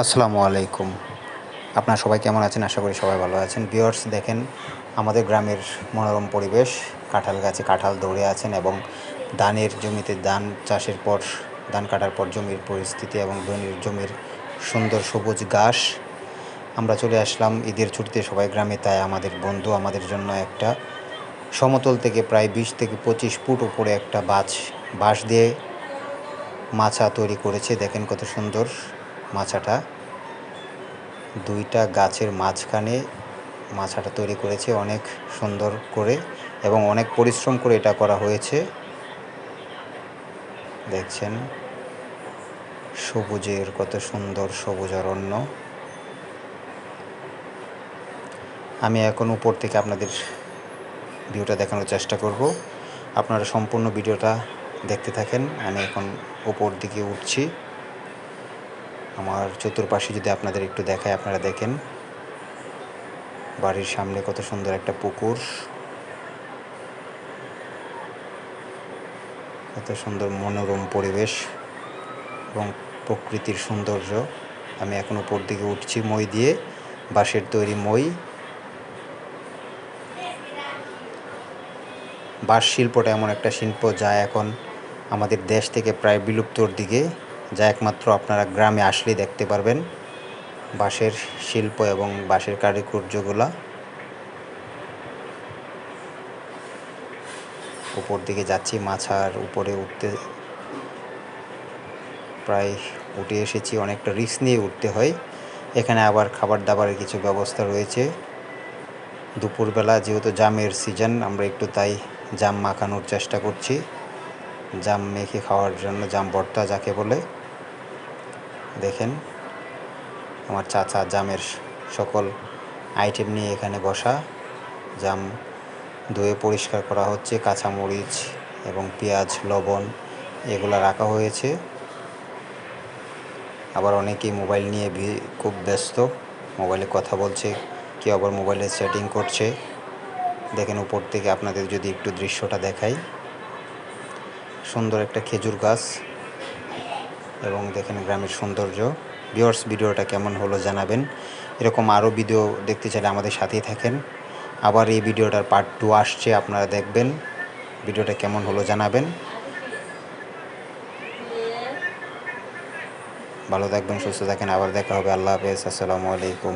আসসালামু আলাইকুম। আপনারা সবাই কেমন আছেন? আশা করি সবাই ভালো আছেন। ভিউয়ার্স দেখেন আমাদের গ্রামের মনোরম পরিবেশ। কাঁঠাল গাছে কাঁঠাল ধরে আছেন এবং ধানের জমিতে ধান চাষের পর ধান কাটার পর জমির পরিস্থিতি এবং জমির সুন্দর সবুজ ঘাস। আমরা চলে আসলাম ঈদের ছুটিতে সবাই গ্রামে, তাই আমাদের বন্ধু আমাদের জন্য একটা সমতল থেকে প্রায় 20 থেকে 25 ফুট উপরে একটা বাঁশ দিয়ে মাচা তৈরি করেছে। দেখেন কত সুন্দর মাচাটা। দুইটা গাছের মাঝখানে মাচাটা তৈরি করেছে অনেক সুন্দর করে এবং অনেক পরিশ্রম করে এটা করা হয়েছে। দেখছেন সবুজের কত সুন্দর সবুজ অরণ্য। আমি এখন উপর থেকে আপনাদের ভিউটা দেখানোর চেষ্টা করব। আপনারা সম্পূর্ণ ভিডিওটা দেখতে থাকেন। আমি এখন উপর দিকে উঠছি। আমার চতুর্পাশে যদি আপনাদের একটু দেখায়, আপনারা দেখেন বাড়ির সামনে কত সুন্দর একটা পুকুর, কত সুন্দর মনোরম পরিবেশ এবং প্রকৃতির সৌন্দর্য। আমি এখন উপর দিকে উঠছি মই দিয়ে, বাঁশের তৈরি মই। বাঁশ শিল্পটা এমন একটা শিল্প যা এখন আমাদের দেশ থেকে প্রায় বিলুপ্তর দিকে, যা একমাত্র আপনারা গ্রামে আসলেই দেখতে পারবেন। বাঁশের শিল্প এবং বাঁশের কারুকার্যগুলা। উপর দিকে যাচ্ছি, মাছার উপরে উঠতে প্রায় উঠে এসেছি। অনেকটা রিস্ক নিয়ে উঠতে হয়। এখানে আবার খাবার দাবারের কিছু ব্যবস্থা রয়েছে। দুপুরবেলা যেহেতু জামের সিজন, আমরা একটু তাই জাম মাখানোর চেষ্টা করছি। জাম মেখে খাওয়ার জন্য, জাম ভর্তা যাকে বলে। দেখেন আমার চাচা জামের সকল আইটেম নিয়ে এখানে বসা। জাম ধুয়ে পরিষ্কার করা হচ্ছে, কাঁচামরিচ এবং পেঁয়াজ, লবণ এগুলো রাখা হয়েছে। আবার অনেকেই মোবাইল নিয়ে খুব ব্যস্ত, মোবাইলে কথা বলছে, কেউ আবার মোবাইলে সেটিং করছে। দেখেন উপর থেকে আপনাদের যদি একটু দৃশ্যটা দেখাই, সুন্দর একটা খেজুর গাছ এবং দেখেন গ্রামের সৌন্দর্য। ভিউয়ার্স ভিডিওটা কেমন হলো জানাবেন। এরকম আরও ভিডিও দেখতে চাইলে আমাদের সাথেই থাকেন। আবার এই ভিডিওটার পার্ট 2 আসছে, আপনারা দেখবেন। ভিডিওটা কেমন হলো জানাবেন। ভালো থাকবেন, সুস্থ থাকেন। আবার দেখা হবে। আল্লাহ হাফেজ। আসসালামু আলাইকুম।